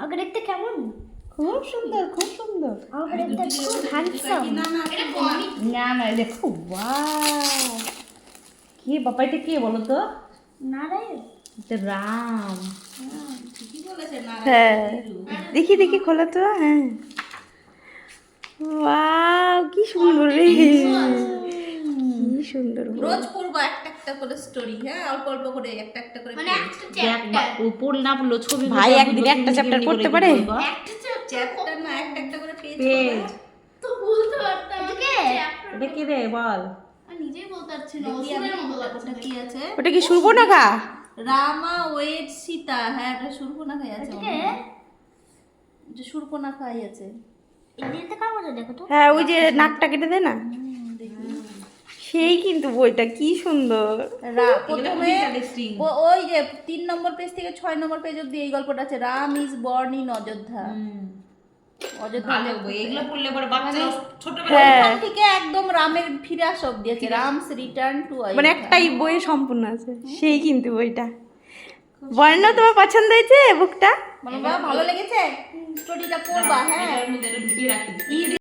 আমাকে দেখতে কেমন? খুব সুন্দর, খুব সুন্দর। আমাকে দেখতে খুব হ্যান্ডসাম। না না, দেখো, ওয়াও, কে বাবা, এটা কে বলো তো? নারায়ণ। এটা রাম। হ্যাঁ, দেখি দেখি খোলা তো। হ্যাঁ, ওয়াও, কি সুন্দর রে, কি সুন্দর। রোজ পড়বো একটা একটা করে স্টোরি, হ্যাঁ, অল্প অল্প করে একটা একটা করে মানে page। একটা দেখ চ্যাপ্টার। উপর না পড়লো ছবি ভাই একদিনে একটা চ্যাপ্টার পড়তে পারে? একটা চ্যাপ্টার চ্যাপ্টার না, একটা একটা করে পেজ পেজ। তো বলতে পারতাম। এটা কি রে বল? নিজেই বলতে পারছি না, অসুরের মতো লাগছে। ওটা কি আছে? ওটা কি সুবর্ণখা? রামা ওয়েট সীতা, হ্যাঁ এটা সুর্পণখাই আছে। এদিকে যে সুর্পণখাই আছে। ইংরেজিতে কার মতো দেখো তো? হ্যাঁ, ওই যে নাকটা কেটে দে না, সেই কিন্তু বইটা কি সুন্দর। প্রথমে ওই যে 3 নম্বর পেজ থেকে 6 নম্বর পেজ অব্দি এই গল্পটা আছে, Ram is born in Ayodhya. Ayodhya এগুলো পড়লে পরে বাচ্চারা ছোটবেলা হ্যাঁ, ওখান থেকে একদম রামের ফিরে আসা অব্দি আছে, রামস রিটার্ন টু মানে অযোধ্যা। একটাই বই সম্পূর্ণ আছে, সেই কিন্তু বইটা। বর্ণ তোমার পছন্দ হয়েছে বুকটা? মানে ভালো লেগেছে, স্টোরিটা পড়বা, হ্যাঁ। ঢুকিয়ে রাখি।